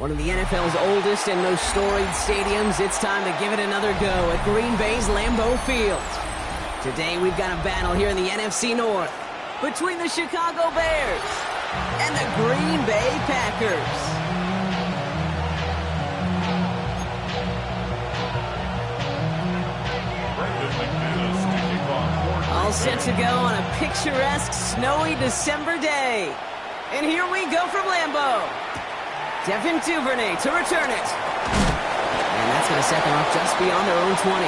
One of the NFL's oldest and most storied stadiums, it's time to give it another go at Green Bay's Lambeau Field. Today we've got a battle here in the NFC North between the Chicago Bears and the Green Bay Packers. All set to go on a picturesque, snowy December day. And here we go from Lambeau. Devin Duvernay to return it. And that's going to set them up just beyond their own 20.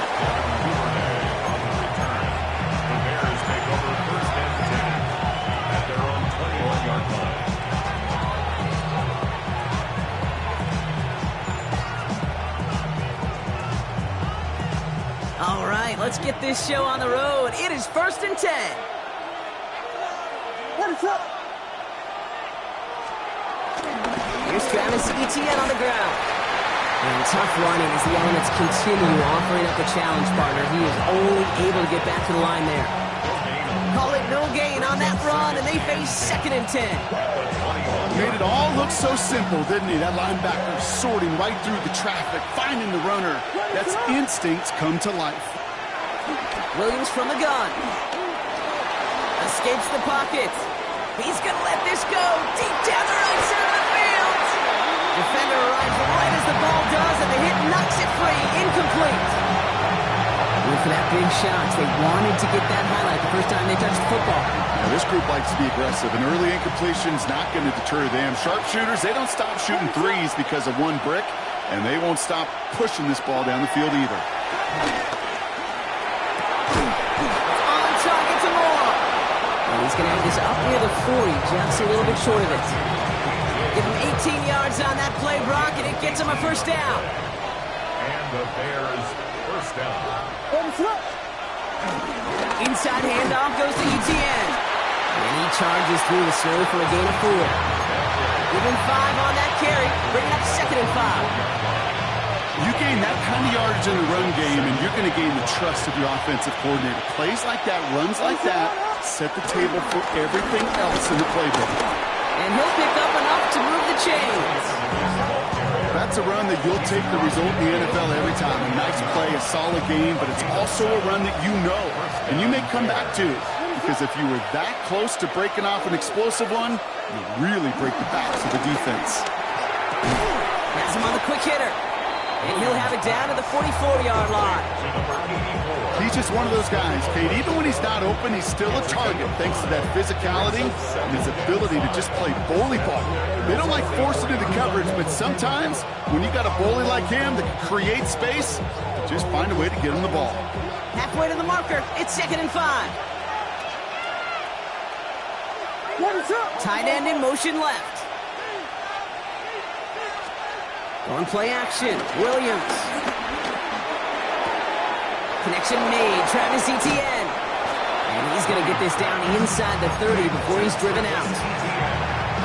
All right, let's get this show on the road. It is 1st and 10. What is up? Here's Travis Etienne on the ground. And tough running as the elements continue offering up a challenge partner. He is only able to get back to the line there. Call it no gain on that run, and they face 2nd and 10. Made it all look so simple, didn't he? That linebacker sorting right through the traffic, finding the runner. That's instincts come to life. Williams from the gun. Escapes the pocket. He's going to let this go deep down the right side of the field. Defender arrives right as the ball does, and the hit knocks it free. Incomplete. Went for that big shot. They wanted to get that highlight the first time they touched the football. Now, this group likes to be aggressive. An early incompletion's not going to deter them. Sharpshooters, they don't stop shooting threes because of one brick, and they won't stop pushing this ball down the field either. On target to Moore. And he's going to have this up near the 40, just a little bit short of it. Give him 18 yards on that play, Brock, and it gets him a first down. And the Bears first down. Inside handoff goes to Etienne. And he charges through the snow for a gain of 4. Give him 5 on that carry, bringing up 2nd and 5. You gain that kind of yardage in the run game, and you're going to gain the trust of your offensive coordinator. Plays like that, runs like that, set the table for everything else in the playbook. And he'll pick up enough to move the chains. That's a run that you'll take the result in the NFL every time. A nice play, a solid game, but it's also a run that you know, and you may come back to. Because if you were that close to breaking off an explosive one, you really break the backs of the defense. Has him on the quick hitter. And he'll have it down to the 44-yard line. He's just one of those guys, Kate. Even when he's not open, he's still a target thanks to that physicality and his ability to just play bully ball. They don't like forcing into coverage, but sometimes when you got a bully like him that can create space, just find a way to get him the ball. Halfway to the marker, it's 2nd and 5. Tight end in motion left. On play action, Williams. Connection made, Travis Etienne. And he's going to get this down inside the 30 before he's driven out.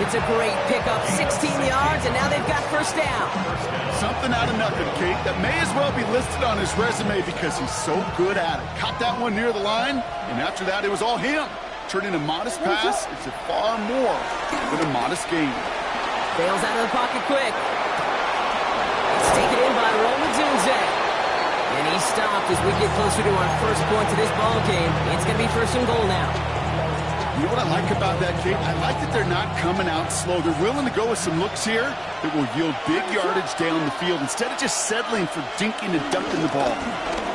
It's a great pickup, 16 yards, and now they've got first down. Something out of nothing, Kate, that may as well be listed on his resume because he's so good at it. Caught that one near the line, and after that, it was all him. Turning a modest pass into far more than a modest gain. Bails out of the pocket quick. It's taken in by Roman Dunze. And he's stopped as we get closer to our first point to this ball game. It's going to be 1st and goal now. You know what I like about that, Kate? I like that they're not coming out slow. They're willing to go with some looks here that will yield big yardage down the field instead of just settling for dinking and dunking the ball.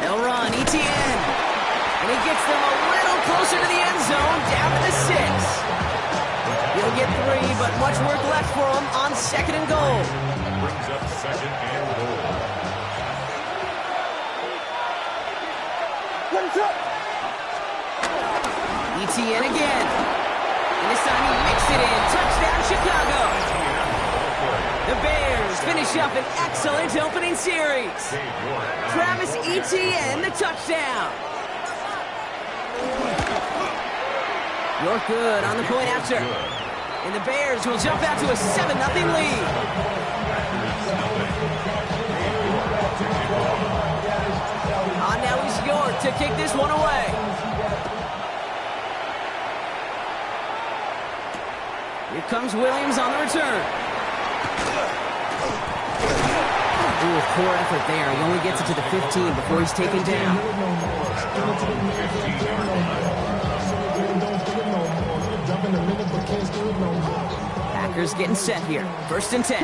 They'll run, Etienne. And he gets them a little closer to the end zone, down to the 6. He'll get 3, but much work left for him on 2nd and goal. Brings up 2nd and goal. Etienne again. And this time he makes it in. Touchdown, Chicago. The Bears finish up an excellent opening series. Travis Etienne, the touchdown. You're good on the point after. And the Bears will jump out to a 7-0 lead. On now is York to kick this one away. Here comes Williams on the return. with poor effort there. He only gets it to the 15 before he's taken down. Packers getting set here. 1st and 10.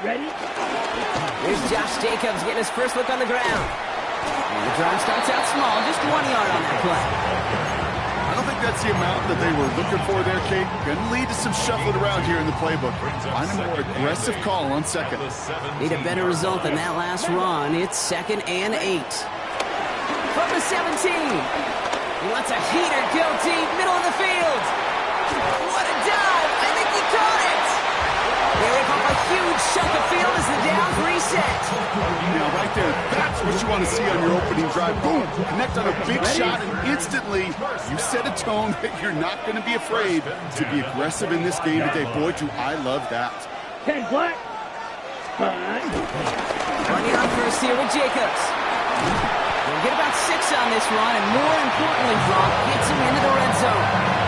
Ready? Here's Josh Jacobs getting his first look on the ground. And the drive starts out small, just 1 yard on that play. I don't think that's the amount that they were looking for there, Kate. Going to lead to some shuffling around here in the playbook. Find a more aggressive call on second. Need a better result than that last run. It's 2nd and 8. From the 17. He lets a heater go deep, middle of the field. What a dive! I think he caught it! They rip up a huge chunk of field as the downs reset. Now, right there, that's what you want to see on your opening drive. Boom! Connect on a big shot, and instantly you set a tone that you're not going to be afraid to be aggressive in this game today. Boy, do I love that. 10 black. Running on first here with Jacobs. He'll get about 6 on this run, and more importantly, Brock gets him into the red zone.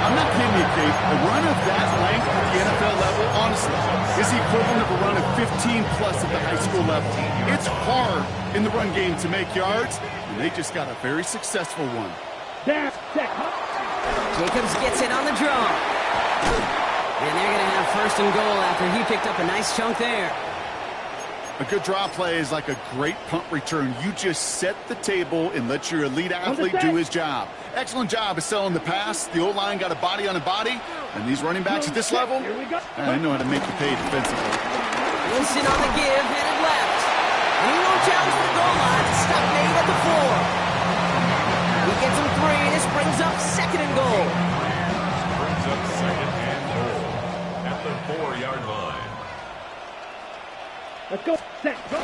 I'm not kidding you, Kate. A run of that length at the NFL level, honestly, is the equivalent of a run of 15-plus at the high school level. It's hard in the run game to make yards, and they just got a very successful one. Jacobs gets it on the draw. And they're going to have 1st and goal after he picked up a nice chunk there. A good draw play is like a great punt return. You just set the table and let your elite athlete do his job. Excellent job of selling the pass. The O-line got a body on a body. And these running backs at this level, I know how to make you pay defensively. Wilson on the give, headed left. And he won't challenge the goal line. It's stuck Nate at the 4. He gets him 3. This brings up 2nd and goal. Brings up 2nd and goal at the 4-yard line. Let's go. Set. Go.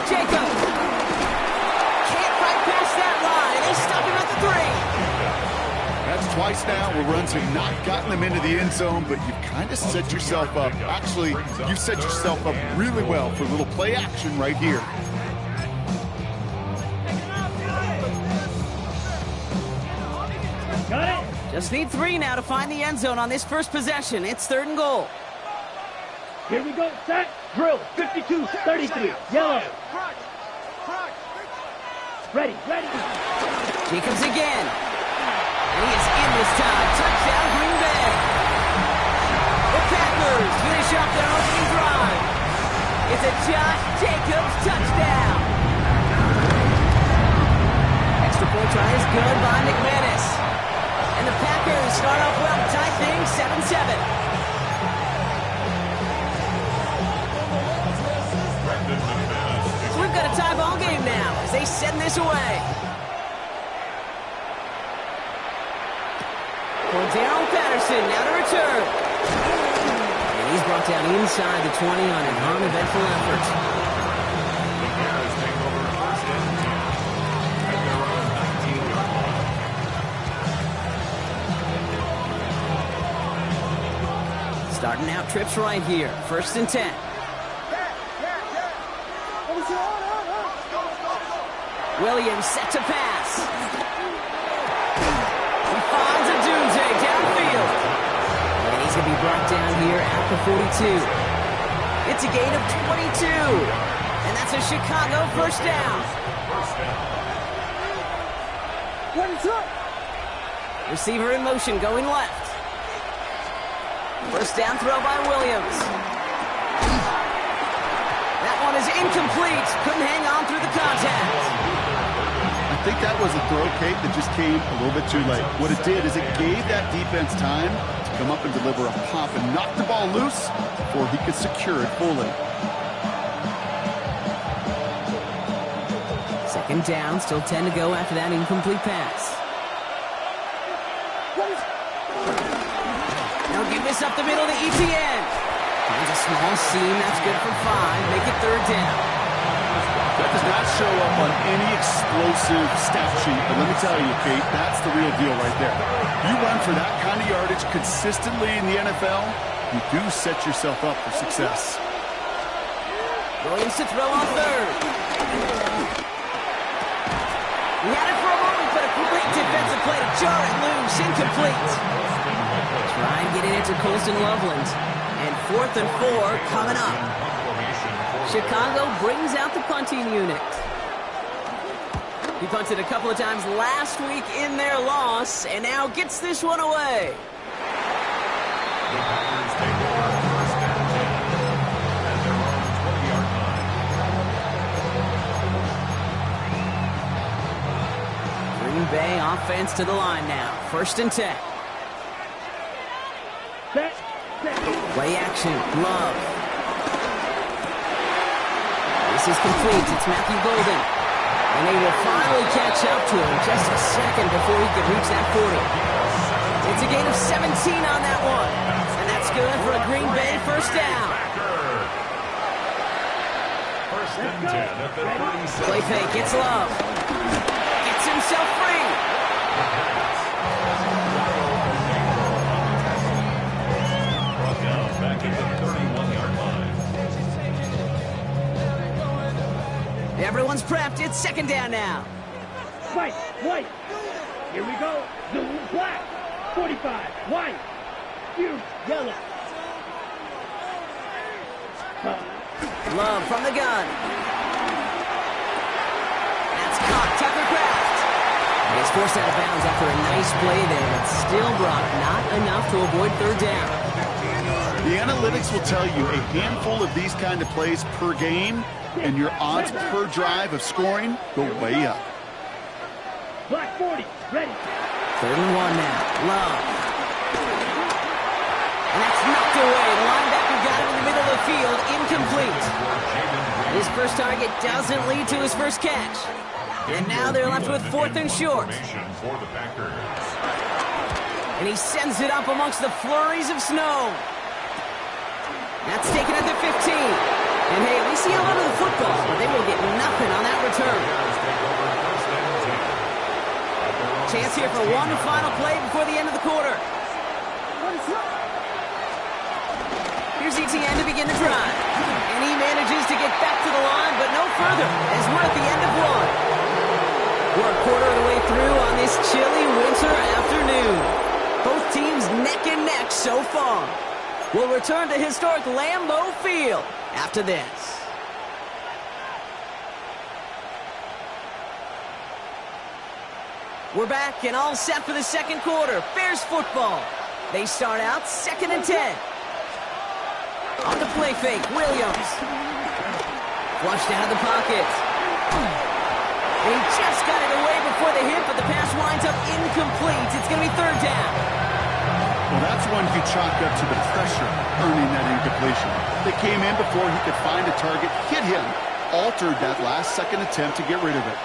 Jacob. Can't fight past that line. They stop him at the 3. That's twice now where runs have not gotten them into the end zone, but you've kind of set yourself up. Actually, you set yourself up really well for a little play action right here. Got it. Just need 3 now to find the end zone on this first possession. It's 3rd and goal. Here we go. Set. Drill. 52, 33. Yellow. Ready. Jacobs again. And he is in this time. Touchdown, Green Bay. The Packers finish off their opening drive. It's a Josh Jacobs touchdown. Extra point try is good by McManus. And the Packers start off well to tie things 7-7. So we've got a tie ball game now as they send this away. Cordero Patterson now to return. And he's brought down inside the 20 on an uneventful effort. The Bears take over 1st and 10 at their own 19-yard line. Starting out trips right here. 1st and 10. Williams set to pass. He finds a doomsday downfield. And he's going to be brought down here at the 42. It's a gain of 22. And that's a Chicago 1st down. Receiver in motion going left. 1st down throw by Williams. That one is incomplete. Couldn't hang on through the contact. I think that was a throw, Kate, that just came a little bit too late. What it did is it gave that defense time to come up and deliver a pop and knock the ball loose before he could secure it fully. 2nd down, still 10 to go after that incomplete pass. Now give this up the middle to ETN. Finds a small seam, that's good for 5. Make it 3rd down. That does not show up on any explosive stat sheet, but let me tell you, Kate, that's the real deal right there. You run for that kind of yardage consistently in the NFL, you do set yourself up for success. Williams to throw on 3rd. He had it for a moment, but a great defensive play to jar it loose. Incomplete. Try and get it into Colston Loveland. And 4th and 4 coming up. Chicago brings out the punting unit. He punted a couple of times last week in their loss, and now gets this one away. The Packers take over first and 10 at their own 20-yard line. Green Bay offense to the line now. 1st and 10. Set. Play action. Love. This is complete. It's Matthew Golden. And they will finally catch up to him just a second before he can reach that 40. It's a gain of 17 on that one. And that's good for a Green Bay first down. First and 10 at the 37. Play fake. It's Love. Gets himself free. Brought down back at the 31-yard line. Everyone's prepped. It's 2nd down now. White. Here we go. Blue, black. 45. White. Yellow. Love from the gun. That's caught. Tucker Kraft. He's forced out of bounds after a nice play there, but still brought not enough to avoid 3rd down. The analytics will tell you a handful of these kind of plays per game, and your odds per drive of scoring go way up. Black 40. Ready. 3rd and 1 now. Love. And that's knocked away. The linebacker got him in the middle of the field. Incomplete. His first target doesn't lead to his first catch. And now they're left with 4th and short. For the Packers. And he sends it up amongst the flurries of snow. That's taken at the 15. And hey, we see a lot of the football, but they will get nothing on that return. Chance here for one final play before the end of the quarter. Here's ETN to begin the drive. And he manages to get back to the line, but no further, as we're at the end of one. We're a quarter of the way through on this chilly winter afternoon. Both teams neck and neck so far. We'll return to historic Lambeau Field after this. We're back and all set for the 2nd quarter. Bears football. They start out 2nd and 10. On the play fake, Williams. Flushed out of the pocket. And he just got it away before the hit, but the pass winds up incomplete. It's going to be 3rd down. Well, that's one you chalk up to the pressure earning that incompletion. They came in before he could find a target, hit him, altered that last second attempt to get rid of it.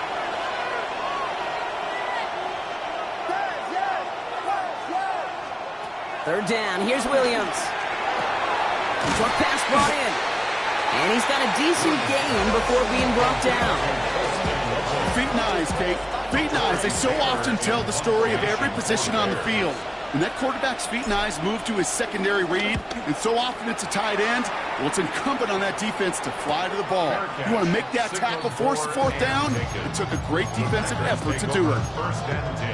Third down, here's Williams. Short pass brought in. And he's got a decent gain before being brought down. Feet and eyes, Kate. Feet and eyes. They so often tell the story of every position on the field. When that quarterback's feet and eyes move to his secondary read, and so often it's a tight end, well, it's incumbent on that defense to fly to the ball. You want to make that tackle, force the 4th down? It took a great defensive effort to do it. First and 10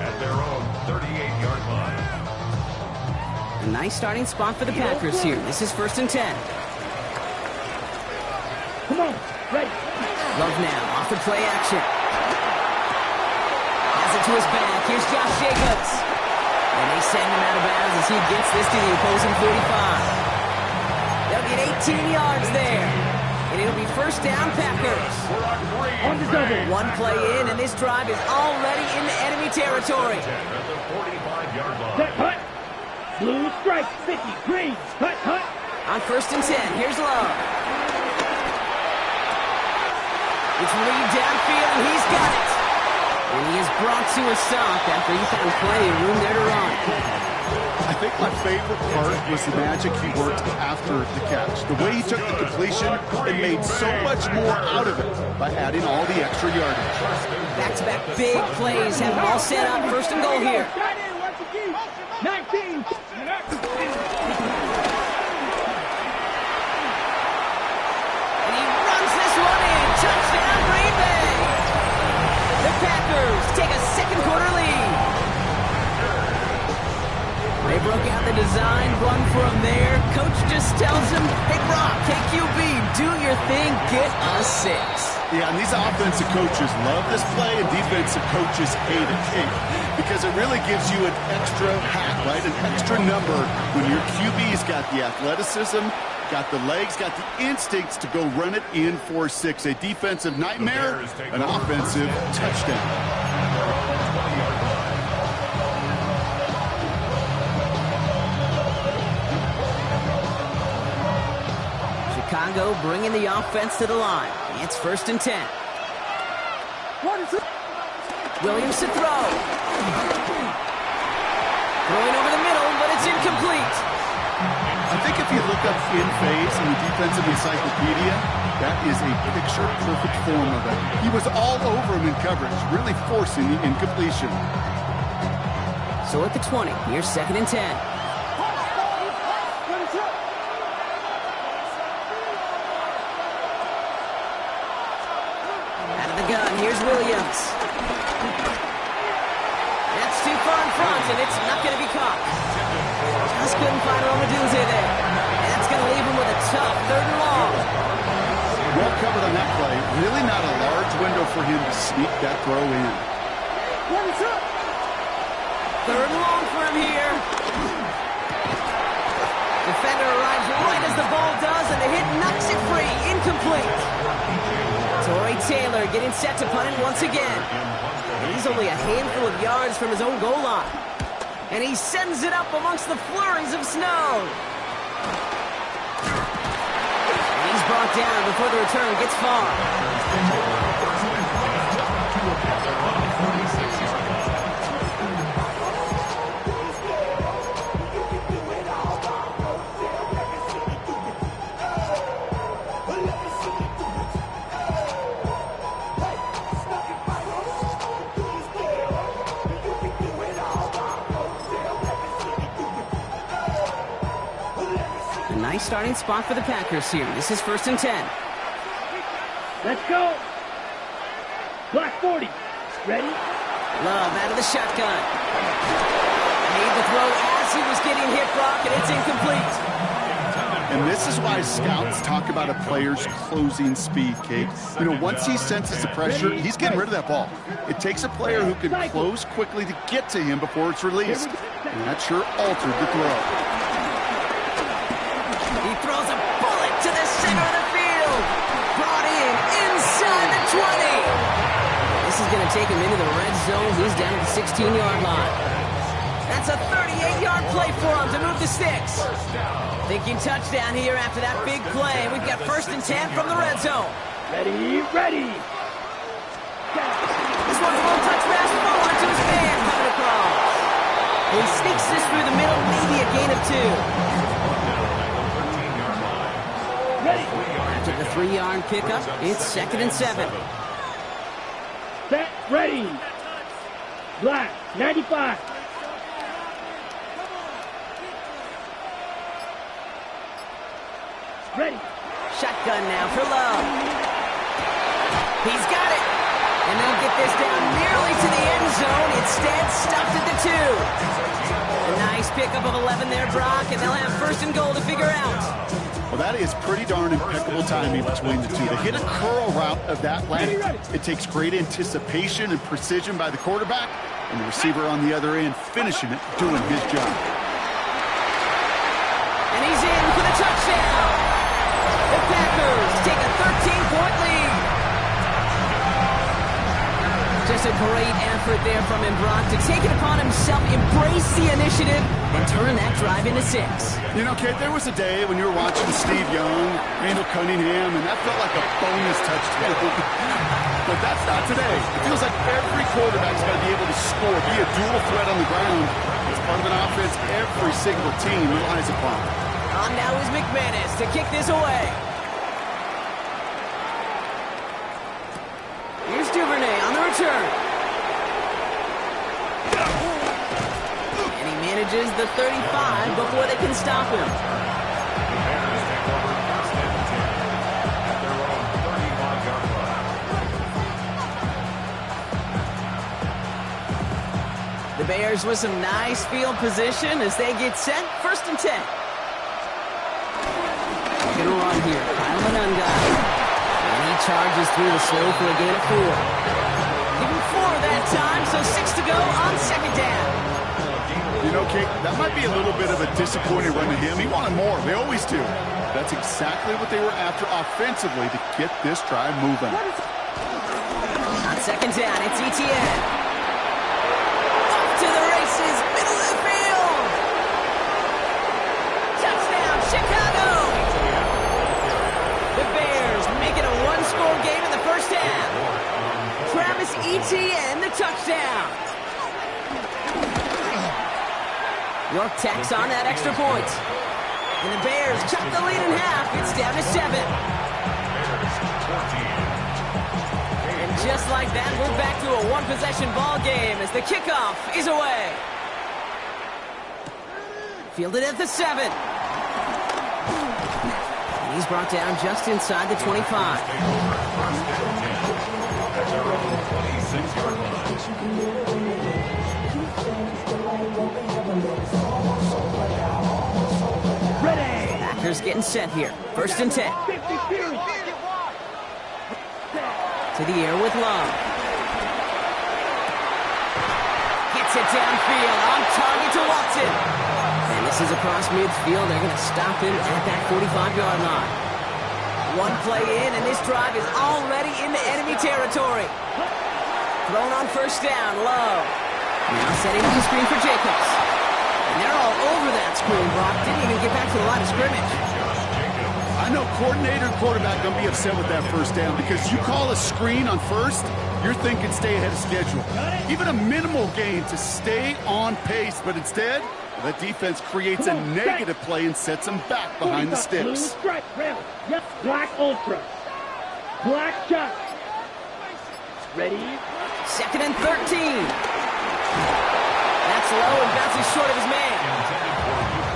at their own 38-yard line. A nice starting spot for the Packers here. This is 1st and 10. Come on. Ready. Love now, off the play action. Has it to his back. Here's Josh Jacobs. And they send him out of bounds as he gets this to the opposing 45. They'll get 18 yards there. And it'll be 1st down, Packers. On the double. One play in, and this drive is already in the enemy territory. At the 45-yard line. Set, hut. Blue strike, 50. Green, hut. On 1st and 10, here's Love. It's Reed downfield, and he's got it. And he is brought to a stop after he found plenty of room there to run. I think my favorite part was the magic he worked after the catch. The way he took the completion and made so much more out of it by adding all the extra yardage. Back-to-back big plays have them all set up. 1st and goal here. 19. And he runs this one in. Touchdown, Green Bay. The Packers take a 2nd quarter lead. They design, run for him there. Coach just tells him, hey, Brock, KQB, do your thing, get a 6. Yeah, and these offensive coaches love this play, and defensive coaches hate it. Because it really gives you an extra hat, right? An extra number when your QB's got the athleticism, got the legs, got the instincts to go run it in for 6. A defensive nightmare, an offensive touchdown. Chicago bringing the offense to the line. It's 1st and 10. Williams to throw. Throwing over the middle, but it's incomplete. I think if you look up in phase in the defensive encyclopedia, that is a picture-perfect form of it. He was all over him in coverage, really forcing the incompletion. So at the 20, here's 2nd and 10. Out of the gun, here's Williams. That's too far in front, and it's not going to be caught. Just couldn't find Romadunze there. That's going to leave him with a tough 3rd and long. Well covered on that play. Really not a large window for him to sneak that throw in. 3rd and long for him here. Defender arrives right as the ball does, and the hit knocks it free. Incomplete. Torrey Taylor getting set to punt it once again. He's only a handful of yards from his own goal line. And he sends it up amongst the flurries of snow. And he's brought down before the return gets far. Nice starting spot for the Packers here. This is 1st and 10. Let's go. Black 40. Ready? Love out of the shotgun. Made the throw as he was getting hit, Brock, and it's incomplete. And this is why scouts talk about a player's closing speed, Kate. You know, once he senses the pressure, he's getting rid of that ball. It takes a player who can close quickly to get to him before it's released. And that sure altered the throw. He throws a bullet to the center of the field. Brought in inside the 20. This is going to take him into the red zone. He's down at the 16-yard line. That's a 38-yard play for him to move the sticks. Thinking touchdown here after that big play. We've got 1st and 10 from the red zone. Ready, ready. This one's a little touch pass forward to his man coming across. He sneaks this through the middle, maybe a gain of 2. After the 3-yard pickup, it's 2nd and 7. Set, ready. Black, 95. Ready. Shotgun now for Love. He's got it. And they'll get this down nearly to the end zone. Instead, stuffed at the 2. A nice pickup of 11 there, Brock, and they'll have 1st and goal to figure out. Well, that is pretty darn impeccable timing between the two. To hit a curl route of that length, it takes great anticipation and precision by the quarterback, and the receiver on the other end finishing it, doing his job. And he's in for the touchdown. The Packers take a 13-point lead. Just a great effort there from him, Brock, to take it upon himself, embrace the initiative, and turn that drive into 6. You know, Kate, there was a day when you were watching Steve Young, Randall Cunningham, and that felt like a bonus touchdown. But that's not today. It feels like every quarterback's got to be able to score, be a dual threat on the ground. It's part of an offense every single team relies upon. On now is McManus to kick this away. Here's Duvernay on the return. And he manages the 35 before they can stop him. The Bears with some nice field position as they get set. 1st and 10. They're going to run here. Kyle Manunga. And he charges through the slow for a gain of 4. Give him 4 that time, so 6 to go on 2nd down. You know, Kate, that might be a little bit of a disappointing run to him. He wanted more. They always do. That's exactly what they were after offensively to get this drive moving. On 2nd down, it's Etienne. Off to the races, middle of the field. Touchdown, Chicago. The Bears make it a 1-score game in the 1st half. Travis Etienne, the touchdown. York tacks on that extra point. And the Bears cut the lead in half. It's down to 7. And just like that, we're back to a 1-possession ball game as the kickoff is away. Fielded at the 7. And he's brought down just inside the 25. Packers getting set here. 1st and 10. To the air with Love. Gets it downfield, on target to Watson. And this is across midfield. They're going to stop him at that 45-yard line. 1 play in, and this drive is already into enemy territory. Thrown on 1st down, Love. Now setting up the screen for Jacobs. And they're all over that screen, Brock. Didn't even get back to the line of scrimmage. I know coordinator and quarterback going to be upset with that 1st down because you call a screen on 1st, you're thinking stay ahead of schedule. Even a minimal gain to stay on pace, but instead, that defense creates a negative play and sets them back behind the sticks. Black Ultra. Black shot. Ready? 2nd and 13. That's low and bounces short of his man.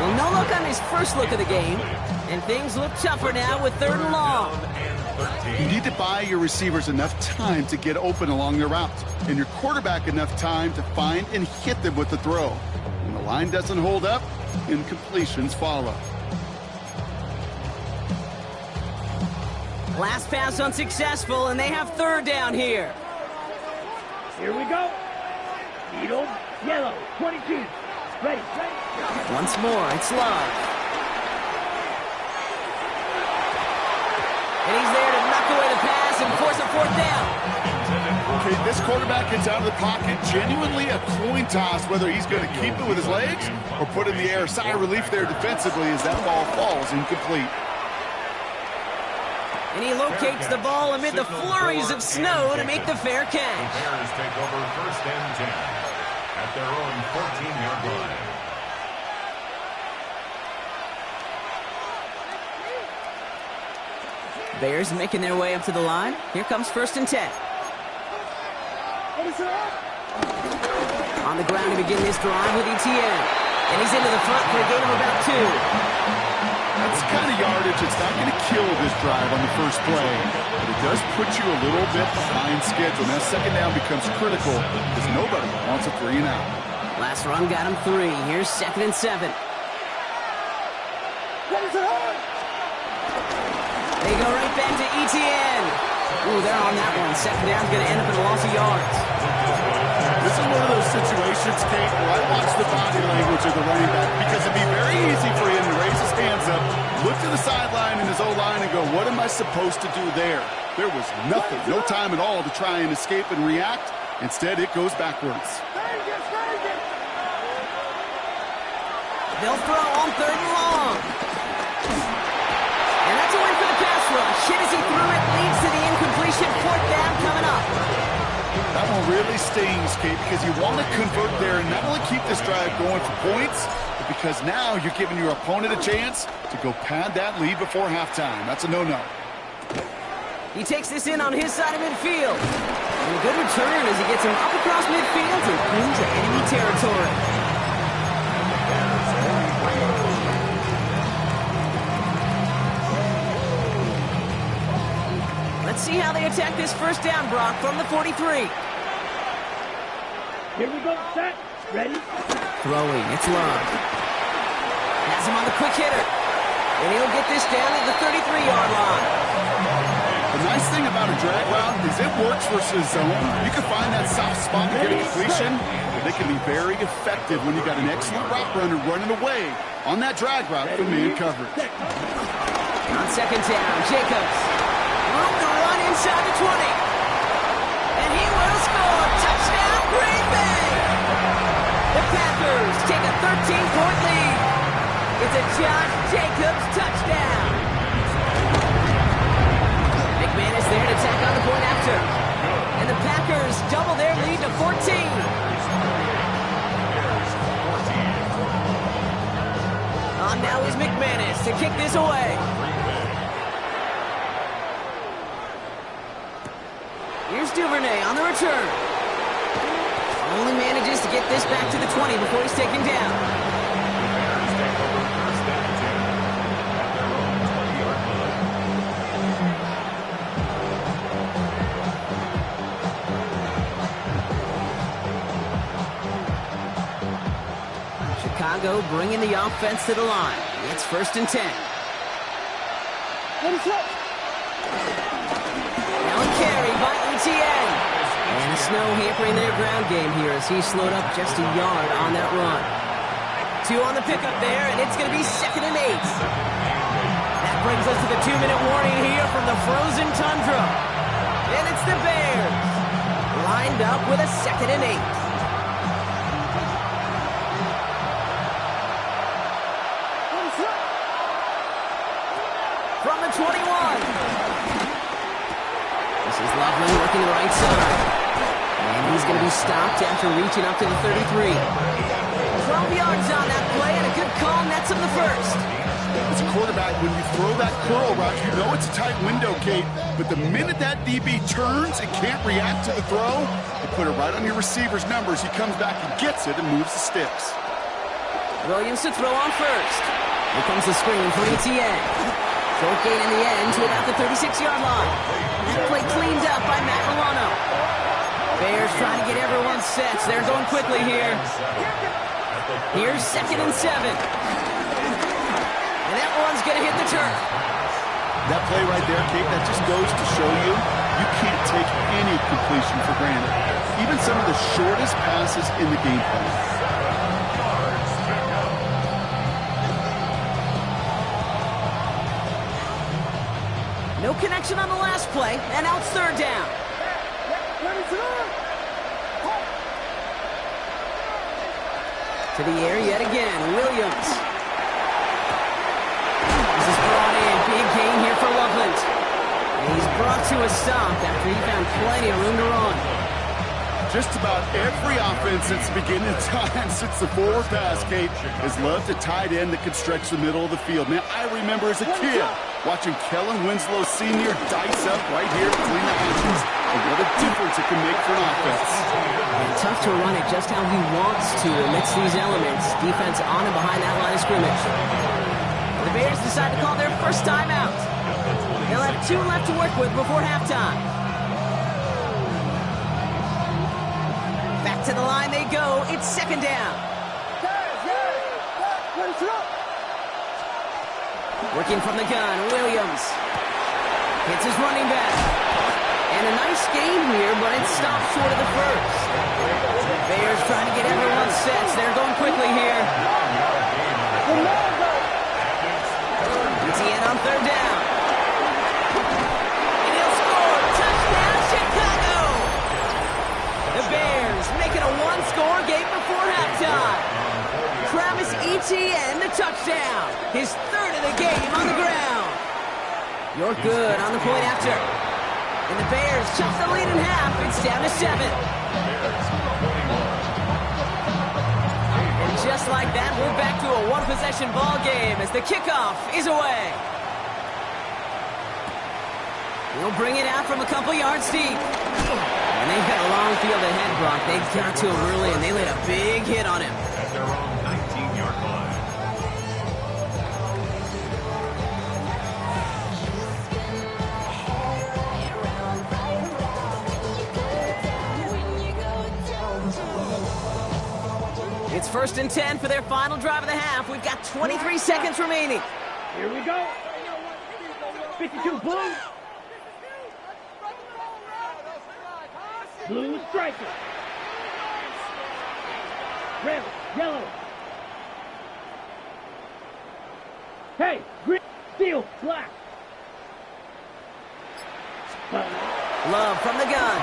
Well, no look on his first look of the game, and things look tougher now with 3rd and long. You need to buy your receivers enough time to get open along their route, and your quarterback enough time to find and hit them with the throw. When the line doesn't hold up, incompletions follow. Last pass unsuccessful, and they have 3rd down here. Here we go. Needle, yellow, 22. Ready. Once more, it's Love. And he's there to knock away the pass and force a 4th down. Okay, this quarterback gets out of the pocket, genuinely a coin toss, whether he's going to keep it with his legs or put it in the air. Sigh of relief there defensively as that ball falls incomplete. And he locates the ball amid the flurries of snow to make the fair catch. The Bears take over 1st and 10 at their own 14-yard line. Bears making their way up to the line. Here comes 1st and 10. On the ground to begin this drive with Etienne. And he's into the front for a gain of about 2. That's the kind of yardage it's not going to kill this drive on the first play, but it does put you a little bit behind schedule. Now 2nd down becomes critical because nobody wants a 3 and out. Last run got him 3. Here's 2nd and 7. They go right back to Etienne. Ooh, they're on that one. 2nd down's going to end up in a loss of yards. This is one of those situations, Kate, where I watch the body language of the running back because it'd be very easy for him to raise his hands up, look to the sideline in his O-line and go, what am I supposed to do there? There was nothing, no time at all to try and escape and react. Instead, it goes backwards. They'll throw on 3rd and long. And that's a win for the pass rush. Hit as he threw it, leads to the incompletion. 4th down coming up. That one really stings, Kate, because you want to convert there and not only keep this drive going for points, but because now you're giving your opponent a chance to go pad that lead before halftime. That's a no-no. He takes this in on his side of midfield. And a good return as he gets him up across midfield and into enemy territory. Let's see how they attack this 1st down, Brock, from the 43. Here we go, set, Ready? Throwing, it's Love. Has him on the quick hitter. And he'll get this down at the 33-yard line. The nice thing about a drag route is it works versus zone. You can find that soft spot to get a completion. They can be very effective when you got an excellent route runner running away on that drag route from man coverage. On second down, Jacobs. Room to run inside the 20. And he will score. Touchdown, Green Bay. The Packers take a 13-point lead. It's a Josh Jacobs touchdown. McManus there to tack on the point after. And the Packers double their lead to 14. On now is McManus to kick this away. Here's Duvernay on the return. Only manages to get this back to the 20 before he's taken down. Chicago bringing the offense to the line. It's 1st and 10. Now a carry by ETN. And the snow hampering their ground game here as he slowed up just a yard on that run. 2 on the pickup there, and it's going to be 2nd and 8. That brings us to the 2-minute warning here from the frozen tundra. And it's the Bears. Lined up with a 2nd and 8. From the 21. This is Loveland working the right side. And he's going to be stopped after reaching up to the 33. 12 yards on that play, and a good call nets him the first. As a quarterback, when you throw that curl route, you know it's a tight window, Kate. But the minute that DB turns and can't react to the throw, you put it right on your receiver's numbers. He comes back and gets it and moves the sticks. Williams to throw on first. Here comes the screen for ETN. Short gain in the end to about the 36-yard line. That play cleaned up by Matt Milano. Bears trying to get everyone set. So they're going quickly here. Here's 2nd and 7. And that one's going to hit the turf. That play right there, Kate, that just goes to show you can't take any completion for granted. Even some of the shortest passes in the game plan. No connection on the last play, and now it's 3rd down. To the air yet again, Williams. This is brought in, big gain here for Loveland. And he's brought to a stop after he found plenty of room to run. Just about every offense since the beginning of time, since the forward pass, Kate, has loved a tight end that could stretch the middle of the field. Man, I remember as a kid watching Kellen Winslow Sr. dice up right here between the hatches. And what a difference it can make for an offense. And tough to run it just how he wants to amidst these elements. Defense on and behind that line of scrimmage. The Bears decide to call their first timeout. They'll have 2 left to work with before halftime. Back to the line they go. It's 2nd down. Working from the gun, Williams. Hits his running back. And a nice gain here, but it stops short of the first. Bears trying to get everyone set. So they're going quickly here. ETN on 3rd down. And he'll score. Touchdown, Chicago! The Bears making a 1-score game before halftime. Travis Etienne, the touchdown. His 3rd of the game on the ground. You're good on the point after. And the Bears chop the lead in half. It's down to 7. And just like that, we're back to a 1-possession ball game as the kickoff is away. They'll bring it out from a couple yards deep. And they've got a long field ahead, Brock. They got to him early, and they laid a big hit on him. At their own 19-yard line. first and 10 for their final drive of the half. We've got 23 seconds remaining. Here we go. 52 blue. Blue striker. Red, yellow. Hey, green, steel, black. Love from the gun.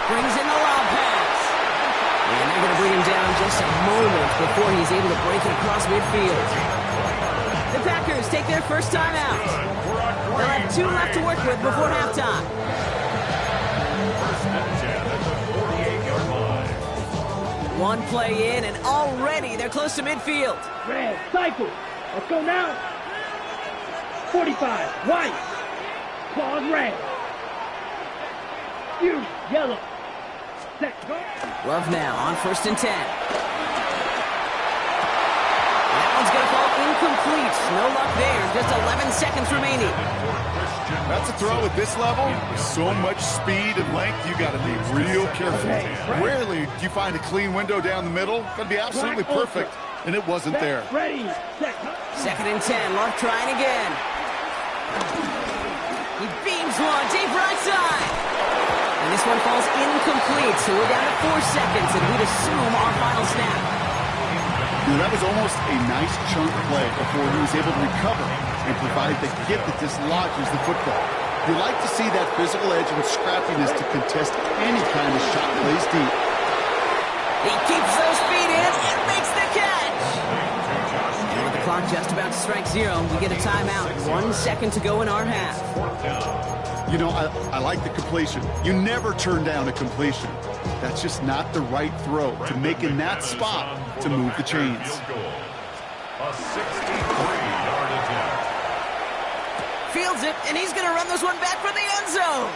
Brings in the lob pass. And they're going to bring him down just a moment before he's able to break it across midfield. The Packers take their first time out. They'll have 2 left to work with before halftime. First and 10 at the 48-yard line. 1 play in, and already they're close to midfield. Red, cycle. Let's go now. 45, white. Claws red. You, yellow. Set, go. Love now on first and 10. That one's going to fall incomplete. No luck there. Just 11 seconds remaining. That's a throw at this level. With so much speed and length, you got to be real careful. Rarely do you find a clean window down the middle. Got to be absolutely perfect, and it wasn't there. Ready, set. Second and 10. Love trying again. He beams one deep right side. And this one falls incomplete, so we're down to 4 seconds, and we'd assume our final snap. That was almost a nice chunk play before he was able to recover and provide the hit that dislodges the football. You like to see that physical edge and scrappiness to contest any kind of shot plays deep. He keeps those feet in and makes the catch. And with the clock just about to strike 0, we get a timeout. 1 second to go in our half. You know, I like the completion. You never turn down a completion. That's just not the right throw to make in that spot to move the chains. A 63-yard attempt. Fields it, and he's going to run this one back for the end zone.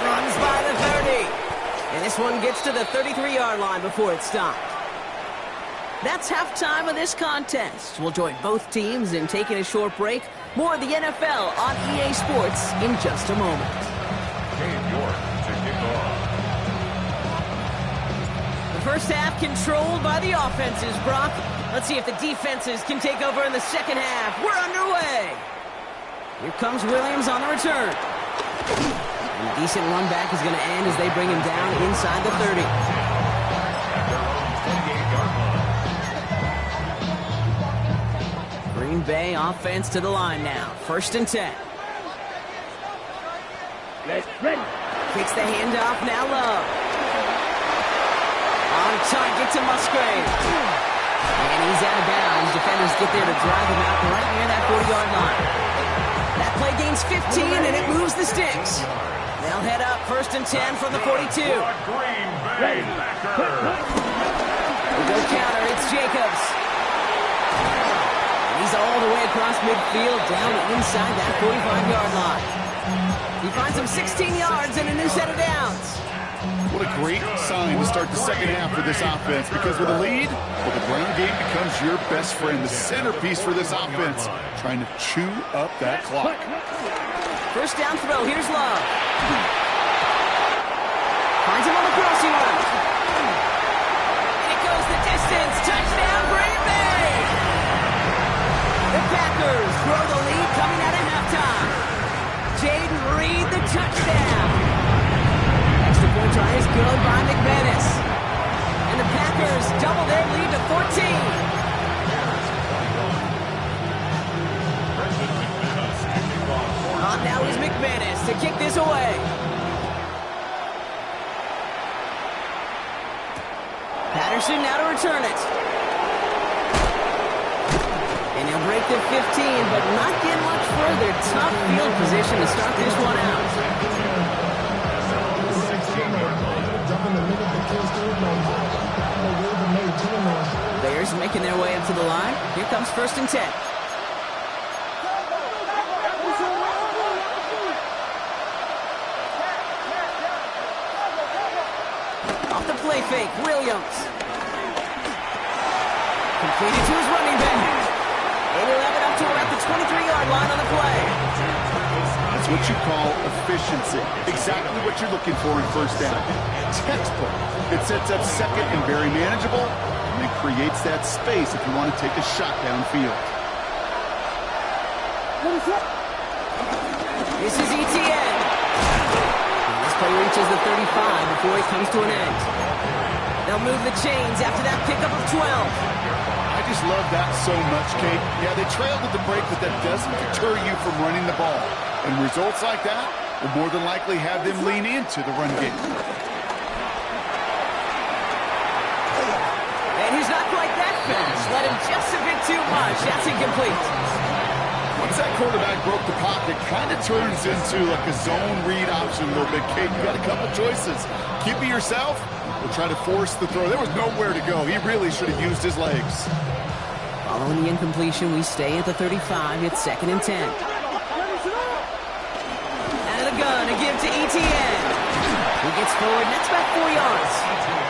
Runs by the 30. And this one gets to the 33-yard line before it's stopped. That's halftime of this contest. We'll join both teams in taking a short break. More of the NFL on EA Sports in just a moment. Cade York to kick off. The first half controlled by the offenses, Brock. Let's see if the defenses can take over in the second half. We're underway. Here comes Williams on the return. And a decent run back is going to end as they bring him down inside the 30. Green Bay offense to the line now. First and 10. Ready. Kicks the handoff, now Love. On target to Musgrave. And he's out of bounds. Defenders get there to drive him out right near that 40-yard line. That play gains 15, and it moves the sticks. They'll head up first and 10 from the 42. Green Bay Packers. We go counter, it's Jacobs. He's all the way across midfield, down inside that 45-yard line. He finds him 16 yards and a new set of downs. What a great sign to start the second half for this offense, because with a lead, well, the ground game becomes your best friend, the centerpiece for this offense, trying to chew up that clock. First down throw, here's Love. Finds him on the crossing route. And it goes the distance. Touchdown, Green Bay! The Packers throw the lead coming out of halftime. Jaden Reed, the touchdown. Extra point try is good by McManus. And the Packers double their lead to 14. On now is McManus to kick this away. Patterson now to return it. And he'll break the 15, but not get much further. Tough field position to start this one out. Bears making their way up to the line. Here comes first and 10. Off the play fake, Williams. Completed to his running back. And he'll have it up to about the 23-yard line on the play. That's what you call efficiency. Exactly what you're looking for in first down. Textbook. It sets up second and very manageable, and it creates that space if you want to take a shot downfield. This is ETN. This play reaches the 35 before it comes to an end. They'll move the chains after that pickup of 12. I just love that so much, Kate. Yeah, they trailed at the break, but that doesn't deter you from running the ball. And results like that will more than likely have them lean into the run game. And he's not quite that fast. Let him just a bit too much. That's incomplete. Once that quarterback broke the pocket, kind of turns into like a zone read option a little bit. Kate, you got a couple choices. Keep it yourself or try to force the throw. There was nowhere to go. He really should have used his legs. Following the incompletion, we stay at the 35. It's 2nd and 10. Out of the gun to give to ETN. He gets forward, and that's back 4 yards.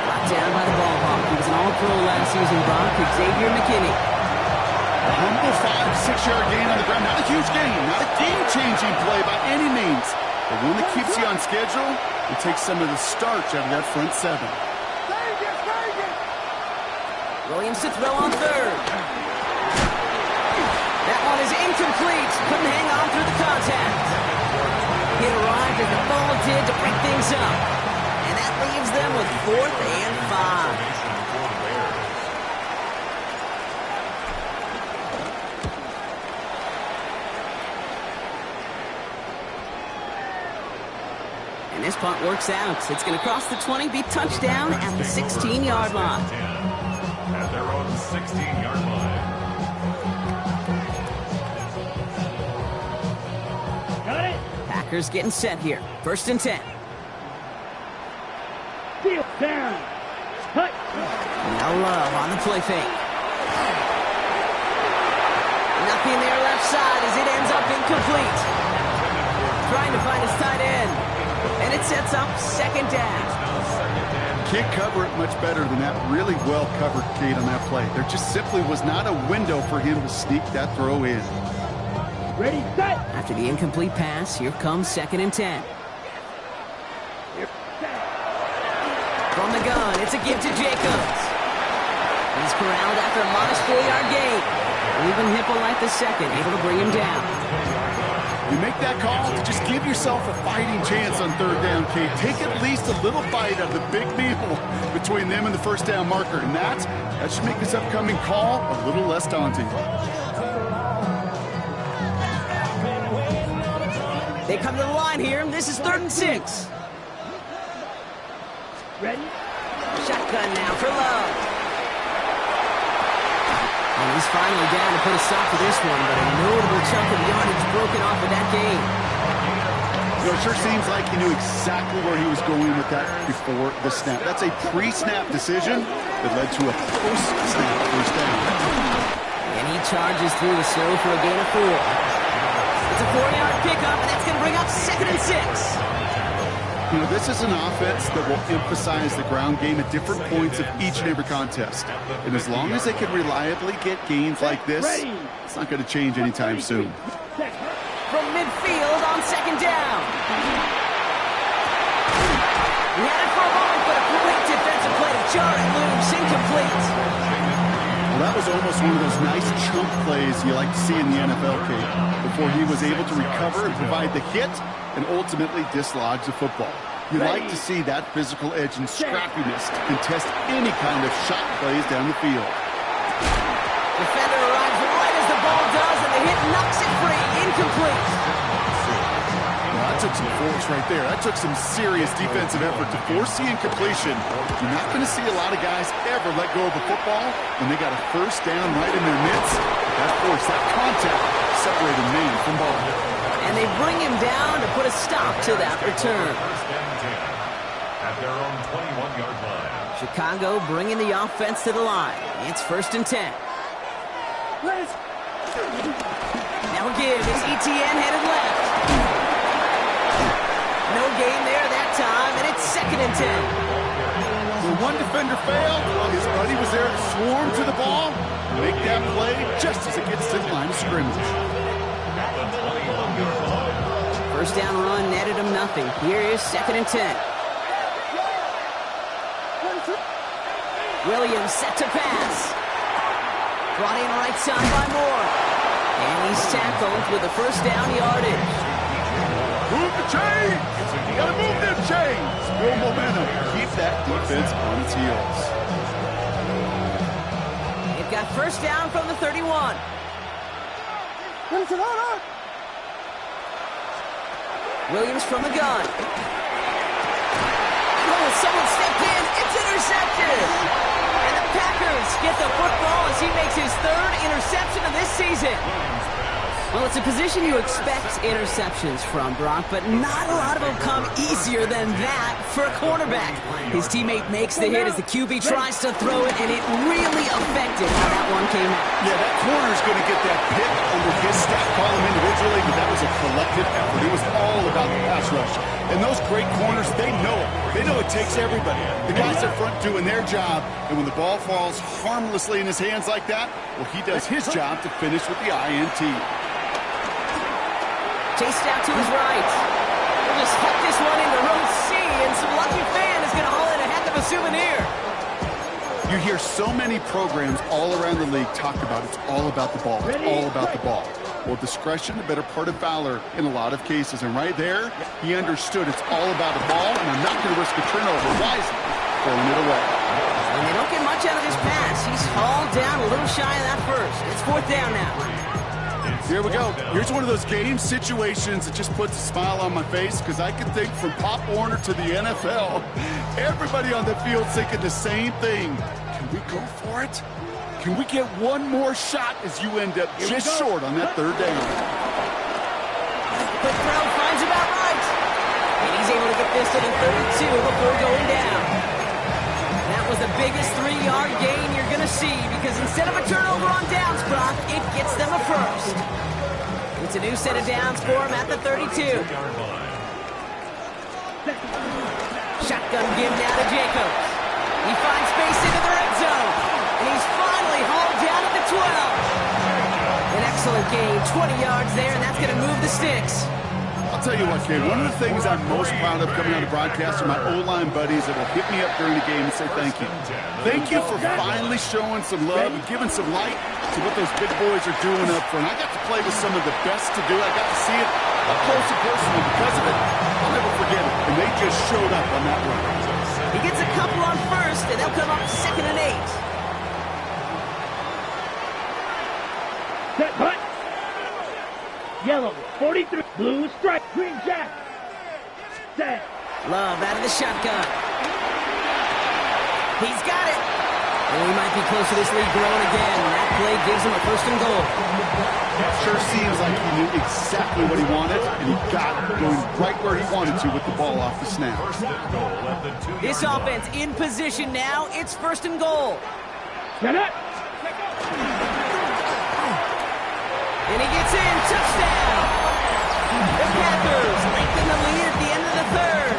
Brought down by the ball hawk. He was an all-pro last season, Brock, Xavier McKinney. A humble 5-6-yard gain on the ground. Not a huge gain, not a game-changing play by any means. But one that keeps you on schedule and takes some of the starch out of that front seven. Williams to throw on 3rd. That one is incomplete. Couldn't hang on through the contact. He arrived as the ball did to break things up. And that leaves them with 4th and 5. And this punt works out. It's going to cross the 20, be touchdown at the 16-yard line. At their own 16-yard line. Got it. Packers getting set here. 1st and 10. Deal down. Cut. Now Love on the play fake. Nothing there left side as it ends up incomplete. Trying to find his tight end. And it sets up 2nd down. Can't cover it much better than that. Really well covered, Kate, on that play. There just simply was not a window for him to sneak that throw in. Ready, set. After the incomplete pass, here comes 2nd and 10. From the gun, it's a give to Jacobs. He's corralled after a modest 4-yard gain. Even Hippolyte II able to bring him down. You make that call to just give yourself a fighting chance on 3rd down, Kate. Take at least a little bite of the big meal between them and the 1st down marker. And that should make this upcoming call a little less daunting. They come to the line here. This is 3rd and 6. Ready. Shotgun now for Love. And he's finally down to put a stop to this one, but a notable chunk of yardage broken off of that game. You know, it sure seems like he knew exactly where he was going with that before the snap. That's a pre-snap decision that led to a post-snap 1st down. And he charges through the snow for a gain of 4. It's a 4-yard pickup, and that's going to bring up 2nd and 6. You know, this is an offense that will emphasize the ground game at different points of each and every contest. And as long as they can reliably get gains like this, it's not going to change anytime soon. From midfield on 2nd down. He had it for a moment, but a great defensive play to jar it loose, incomplete. Well, that was almost one of those nice chunk plays you like to see in the NFL, Kate, before he was able to recover and provide the hit and ultimately dislodge the football. You like to see that physical edge and scrappiness to contest any kind of shot plays down the field. Defender arrives right as the ball does, and the hit knocks it free, incomplete. Well, that took some force right there. That took some serious defensive effort to force the incompletion. You're not going to see a lot of guys ever let go of the football when they got a 1st down right in their midst. That force, that contact, separated man from ball. And they bring him down to put a stop to that return. At their own 21-yard line. Chicago bringing the offense to the line. It's 1st and 10. Now give is ETN headed left. No gain there that time, and it's 2nd and 10. When one defender failed, his buddy was there to swarm to the ball, make that play just as it gets to the line of scrimmage. First down run netted him nothing. Here is 2nd and 10. Williams set to pass. Brought in right side by Moore. And he's tackled with the first down yardage. Move the chains! You gotta move them chains! Build momentum. Keep that defense on its heels. They've got first down from the 31. Williams from the gun. Oh, someone stepped in. It's intercepted. And the Packers get the football as he makes his 3rd interception of this season. Well, it's a position you expect interceptions from, Brock, but not a lot of them come easier than that for a cornerback. His teammate makes the hit as the QB tries to throw it, and it really affected how that one came out. Yeah, that corner's going to get that pick under his stat column individually, but that was a collective effort. It was all about the pass rush. And those great corners, they know it. They know it takes everybody. The guys up front doing their job, and when the ball falls harmlessly in his hands like that, well, he does his job to finish with the INT. Chased out to his right. He'll just tuck this one into row C, and some lucky fan is going to haul in a heck of a souvenir. You hear so many programs all around the league talk about it's all about the ball. It's all about the ball. Well, discretion, the better part of valor in a lot of cases. And right there, he understood it's all about the ball, and I'm not going to risk a turnover. Wisely throwing it away. And they don't get much out of this pass. He's hauled down a little shy of that first. It's 4th down now. Here we go. Here's one of those game situations that just puts a smile on my face because I can think from Pop Warner to the NFL. Everybody on the field thinking the same thing. Can we go for it? Can we get one more shot as you end up just short on that 3rd down? Quick throw finds about right. And he's able to get this to the 32 before going down. That was the biggest 3-yard gain you're going to see because instead of a turnover on downs, Brock, it gets them a first. It's a new set of downs for him at the 32. Shotgun give now to Jacobs. He finds space into the red zone. And he's finally hauled down at the 12. An excellent gain, 20 yards there, and that's going to move the sticks. I'll tell you what, Kate, one of the things I'm most proud of coming out of broadcast are my O-line buddies that will hit me up during the game and say thank you. Thank you for finally showing some love and giving some light to what those big boys are doing up front. I got to play with some of the best to do it. I got to see it up close and personal. Because of it, I'll never forget it. And they just showed up on that run. He gets a couple on first, and they'll come up 2nd and 8. Set, hut. Yellow, 43. Blue, strike. Green, jack. Set. Love out of the shotgun. He's got it. And we might be close to this lead growing again. That play gives him a 1st and goal. Sure seems like he knew exactly what he wanted, and he got it, going right where he wanted to with the ball off the snap. This offense in position now. It's 1st and goal. Set up. And he gets in. Touchdown. The Packers lengthen the lead at the end of the 3rd.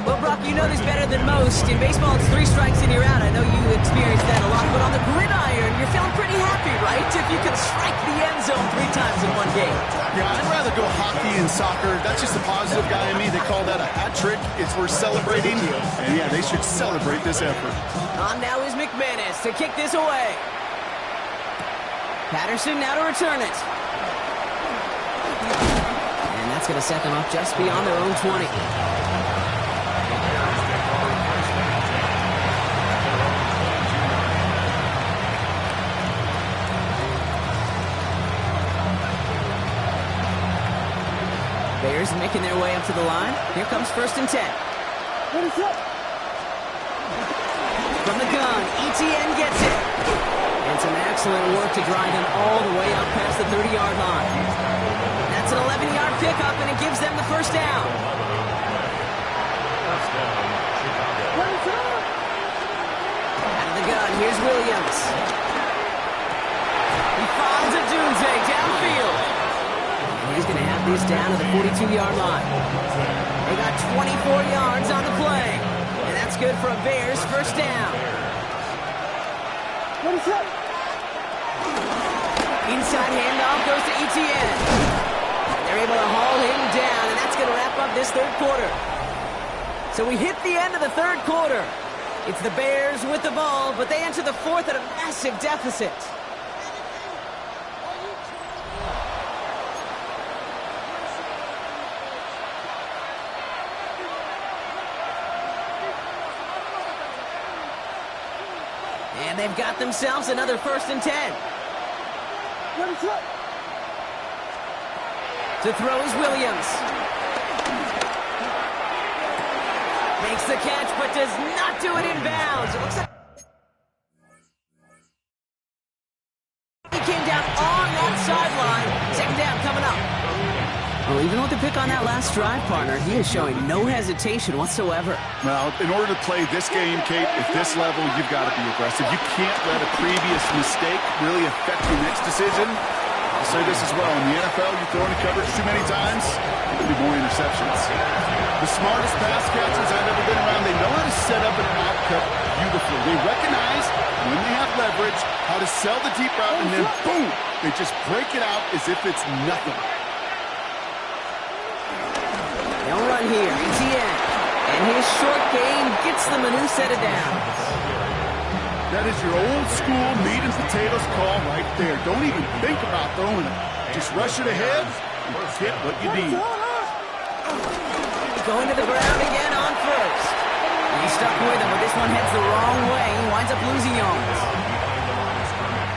Well, Brock, you know this better than most. In baseball, it's 3 strikes and you're out. I know you experienced that a lot. But on the gridiron, you're feeling pretty happy, right? If you can strike the end zone 3 times in one game. Yeah, I'd rather go hockey and soccer. That's just the positive guy in me. They call that a hat trick. It's worth celebrating. And yeah, they should celebrate this effort. On now is McManus to kick this away. Patterson now to return it. And that's going to set them up just beyond their own 20. Bears making their way up to the line. Here comes 1st and 10. From the gun, ETN gets it. And some excellent work to drive him all the way up past the 30-yard line. That's an 11-yard pickup, and it gives them the 1st down. Out of the gun, here's Williams. He finds a Dunze downfield. And he's going to have this down to the 42-yard line. They got 24 yards on the play. And that's good for a Bears 1st down. Inside handoff goes to Etienne. They're able to haul him down, and that's going to wrap up this third quarter. So we hit the end of the third quarter. It's the Bears with the ball, but they enter the fourth at a massive deficit. And they've got themselves another 1st and 10. To throw is Williams. Makes the catch, but does not do it in bounds. It looks like he came down on that sideline. 2nd down coming up. Well, even with the pick on that last drive, partner, he is showing no hesitation whatsoever. Well, in order to play this game, Kate, at this level, you've got to be aggressive. You can't let a previous mistake really affect your next decision. I'll say this as well. In the NFL, you throw into coverage too many times, there'll be more interceptions. The smartest pass catchers I've ever been around, they know how to set up an out cut beautifully. They recognize when they have leverage, how to sell the deep route, and then boom, they just break it out as if it's nothing. No run here, Etienne. And his short game gets them a new set of downs. That is your old school meat and potatoes call right there. Don't even think about throwing it. Just rush it ahead and get what you need. Going to the ground again on 1st. He's stuck with him, but this one heads the wrong way. He winds up losing yards.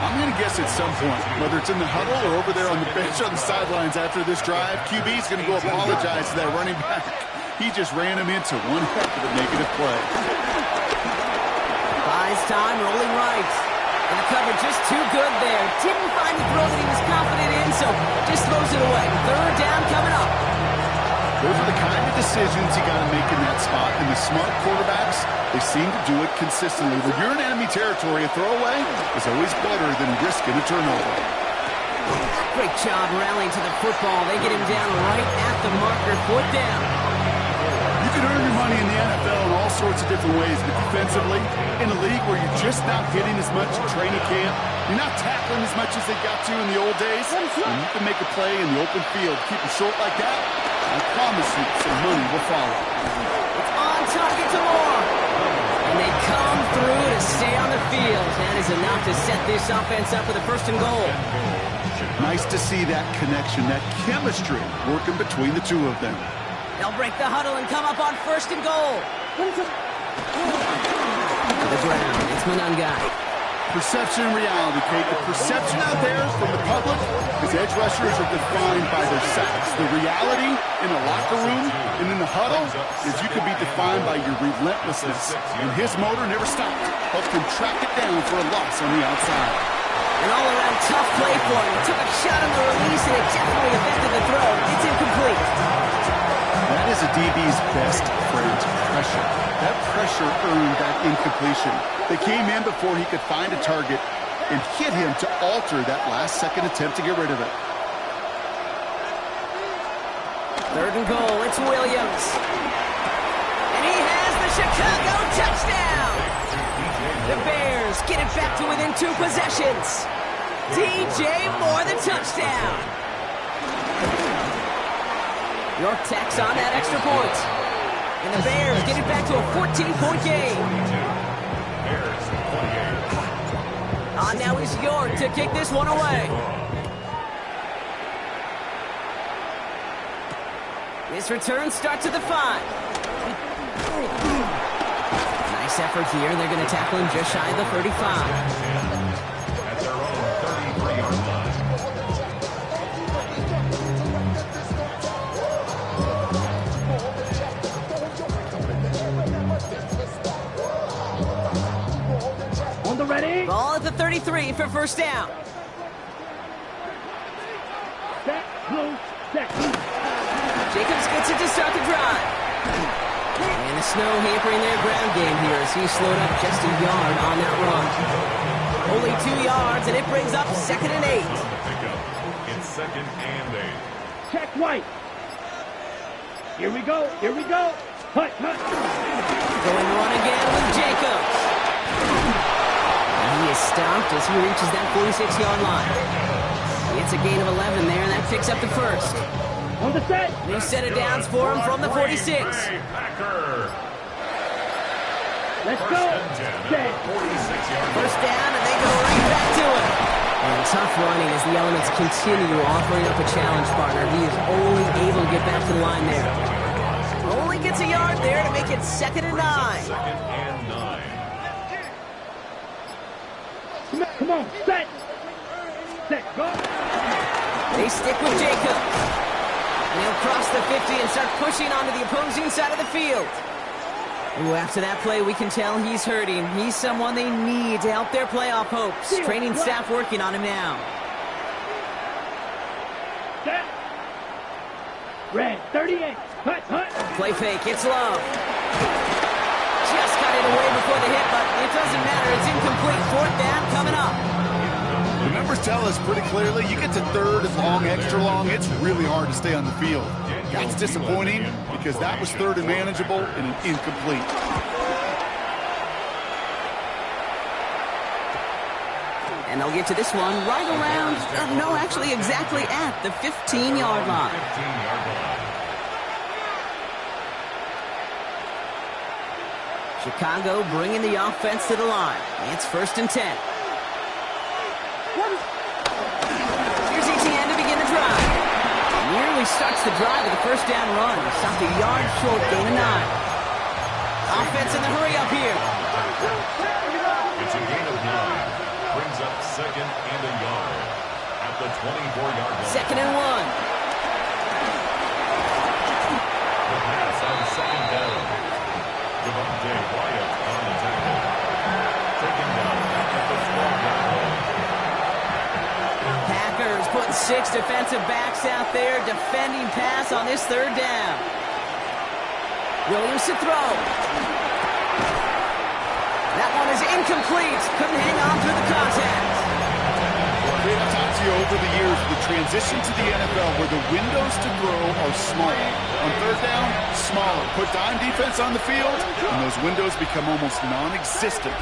I'm going to guess at some point, whether it's in the huddle or over there on the bench on the sidelines after this drive, QB's going to go apologize to that running back. He just ran him into one heck of a negative play. Buys time, rolling right. And the cover just too good there. Didn't find the throw that he was confident in, so just throws it away. 3rd down coming up. Those are the kind of decisions you got to make in that spot. And the smart quarterbacks, they seem to do it consistently. When you're in enemy territory, a throwaway is always better than risking a turnover. Great job rallying to the football. They get him down right at the marker. 4th down. You can earn your money in the NFL in all sorts of different ways, but defensively, in a league where you're just not hitting as much in training camp, you're not tackling as much as they got to in the old days, and you can make a play in the open field. Keep it short like that, I promise you some money will follow. It's on target to Moore. And they come through to stay on the field. That is enough to set this offense up with a 1st and goal. Nice to see that connection, that chemistry working between the two of them. They'll break the huddle and come up on 1st and goal. To the ground. It's Monangai. Perception and reality, Kate. The perception out there from the public is edge rushers are defined by their sacks. The reality in a locker room and in the huddle is you could be defined by your relentlessness. And his motor never stopped. Helped him track it down for a loss on the outside. An all-around tough play for him. He took a shot on the release, and it definitely affected the throw. It's incomplete. That is a DB's best friend, pressure. That pressure earned that incompletion. They came in before he could find a target and hit him to alter that last-second attempt to get rid of it. 3rd and goal. It's Williams. And he has the Chicago touchdown. The Bears get it back to within 2 possessions. DJ Moore, the touchdown. York tacks on that extra point. And the Bears get it back to a 14-point game. Now is York to kick this one away. This return starts at the 5. Nice effort here. They're going to tackle him just shy of the 35. At their own 33-yard line. On the ready. Ball at the 33 for 1st down. Set, blue, set. Jacobs gets it to start the drive. And the snow hampering their ground game here as he slowed up just a yard on that run. Only 2 yards, and it brings up 2nd and 8. It's 2nd and 8. Check White. Here we go. Here we go. Hut, hut. Going to run again with Jacobs. And he is stopped as he reaches that 46-yard line. Gets a gain of 11 there, and that picks up the first. On the set. New set of downs for him from the 46. Packer. Let's First go. and 10 at Set. the 46-yard line. First down, and they go right back to him. And tough running as the Elements continue offering up a challenge partner. He is only able to get back to the line there. Only gets a yard there to make it 2nd and 9. Second and 9. Come on. Set. Set. Go. They stick with Jacobs. And he'll cross the 50 and start pushing onto the opposing side of the field. Ooh, after that play, we can tell he's hurting. He's someone they need to help their playoff hopes. Training staff working on him now. Set. Red 38. Hut. Play fake. It's Love. Just got it away before the hit, but it doesn't matter. It's incomplete. 4th down coming up. The numbers tell us pretty clearly, you get to 3rd and long, extra long, it's really hard to stay on the field. That's disappointing because that was 3rd and manageable and an incomplete. And they'll get to this one right around, no, actually exactly at the 15-yard line. 15-yard line. Chicago bringing the offense to the line. It's 1st and 10. Here's Etienne to begin the drive. Nearly starts the drive with a 1st down run. Stopped a yard short, gain of 9. Offense in the hurry up here. It's a gain of 9. Brings up 2nd and a yard at the 24-yard line. 2nd and 1. The pass on 2nd down. Devontae Wyatt on the tackle. Taken down at the 12-yard line. Packers putting 6 defensive backs out there defending pass on this 3rd down. Williams to throw. That one is incomplete. Couldn't hang on through the contact. I've talked to you over the years, the transition to the NFL where the windows to throw are smaller. On 3rd down, smaller. Put dime defense on the field, and those windows become almost non-existent.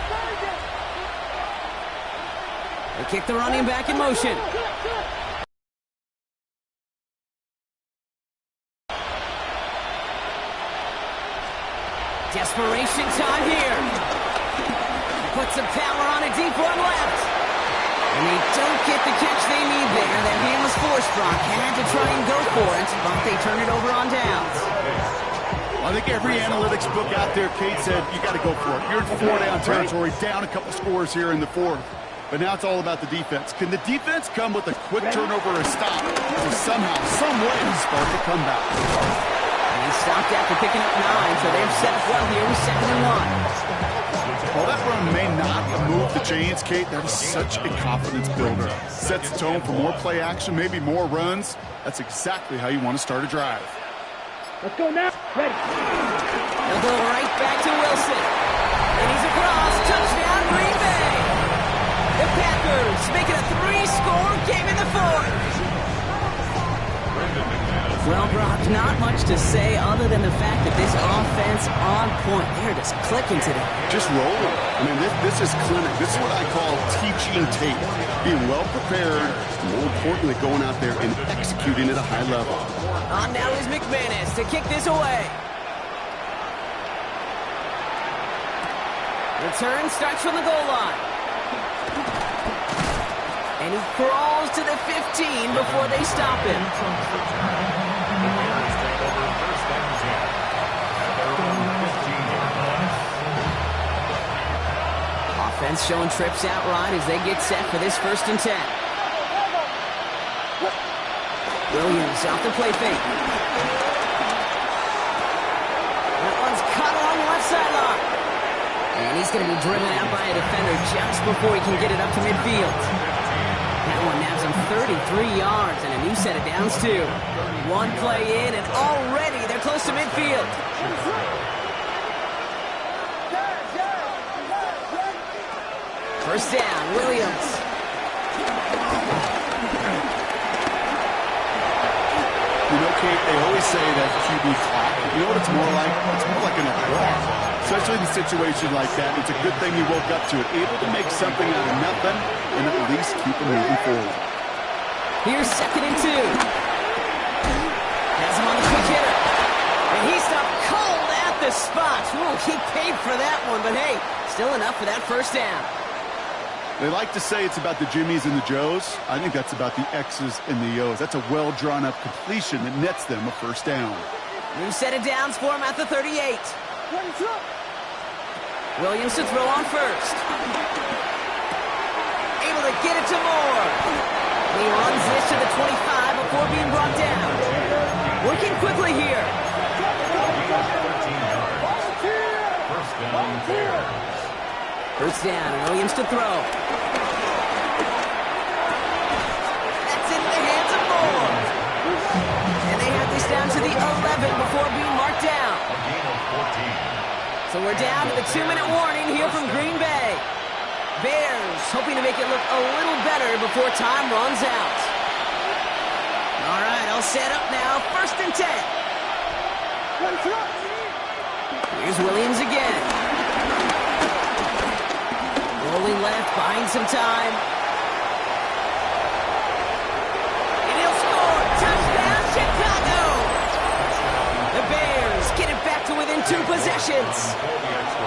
They kick the running back in motion. Desperation time here. Put some power on a deep one left. And they don't get the catch they need there. That hand was forced. Brock had to try and go for it, but they turn it over on downs. I think every analytics book out there, Kate, said you got to go for it. You're in 4-down territory, down a couple scores here in the 4th. But now it's all about the defense. Can the defense come with a quick turnover or stop to somehow, some way, spark a comeback? And he stopped after picking up 9, so they're set up well here with 2nd and 1. While that run may not move the chains, Kate, that is such a confidence builder. Sets the tone for more play action, maybe more runs. That's exactly how you want to start a drive. Let's go now. Ready. They'll go right back to Wilson. And he's across. Touchdown, Green Bay. The Packers making a 3-score game in the 4th. Well, Brock, not much to say other than the fact that this offense on point. They're just clicking today. Just rolling. I mean, this is clinic. This is what I call teaching tape. Being well prepared, and more importantly, going out there and executing at a high level. On now is McManus to kick this away. Return starts from the goal line. And he crawls to the 15 before they stop him. Offense showing trips out right as they get set for this 1st and 10. Williams off the play fake. That one's caught along the left sideline. And he's going to be driven out by a defender just before he can get it up to midfield. That one nabs him 33 yards and a new set of downs too. One play in and already they're close to midfield. First down, Williams. You know, Kate, they always say that QB clock. You know what it's more like? It's more like an applause. Especially in a situation like that. It's a good thing you woke up to it. Able to make something out of nothing and at least keep it moving forward. Here's 2nd and 2. Has him on the quick hitter. And he stopped cold at the spot. Ooh, he paid for that one, but hey, still enough for that first down. They like to say it's about the Jimmies and the Joes. I think that's about the X's and the O's. That's a well-drawn-up completion that nets them a first down. New set of downs for him at the 38. Williams to throw on first. Able to get it to Moore. He runs this to the 25 before being brought down. Working quickly here. 13 yards. First down, Bears. First down, and Williams to throw. That's into the hands of Moore. And they have this down to the 11 before being marked down. A gain of 14. So we're down to the 2-minute warning here from Green Bay. Bears hoping to make it look a little better before time runs out. All right, all set up now. 1st and 10. Here's Williams again. Rolling left, buying some time. And he'll score. Touchdown, Chicago! The Bears get it back to within 2 possessions.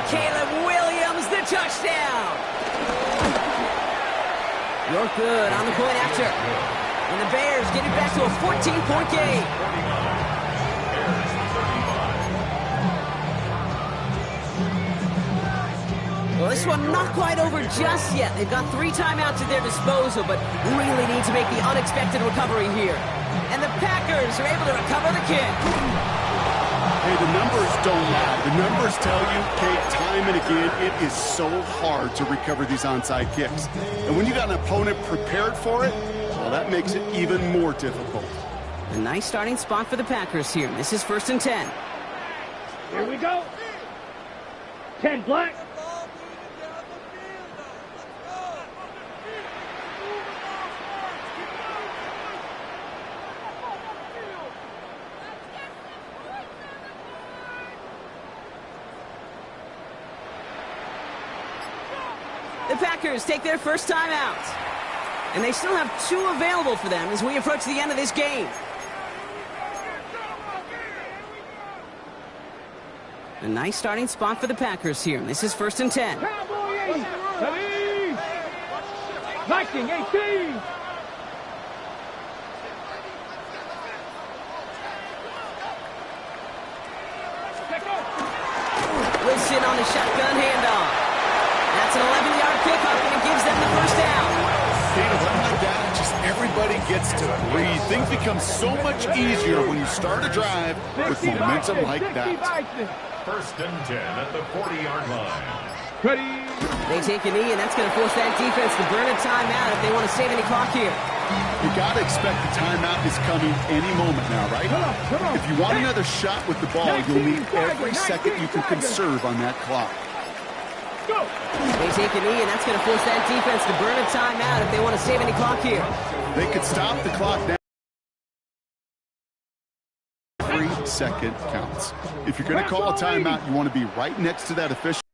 Caleb Williams, the touchdown. You're good on the point after. And the Bears get it back to a 14-point game. Well, this one not quite over just yet. They've got 3 timeouts at their disposal, but really need to make the unexpected recovery here. And the Packers are able to recover the kick. Hey, the numbers don't lie. The numbers tell you, Kate, time and again, it is so hard to recover these onside kicks. And when you got an opponent prepared for it, well, that makes it even more difficult. A nice starting spot for the Packers here. This is 1st and 10. Here we go. 10 black. The Packers take their first time out. And they still have 2 available for them as we approach the end of this game. A nice starting spot for the Packers here. This is 1st and 10. Cowboy 80. Viking 18. Wilson on the shotgun handoff. That's an 11-yard pickup, and it gives them the first down. Like that, just everybody gets to breathe. Things become so much easier when you start a drive with momentum like that. 1st and 10 at the 40-yard line. They take a knee, and that's going to force that defense to burn a timeout if they want to save any clock here. You got to expect the timeout is coming any moment now, right? If you want another shot with the ball, you'll need every second you can conserve on that clock. They take a knee, and that's going to force that defense to burn a timeout if they want to save any clock here. They could stop the clock now. Every second counts. If you're going to call a timeout, you want to be right next to that official.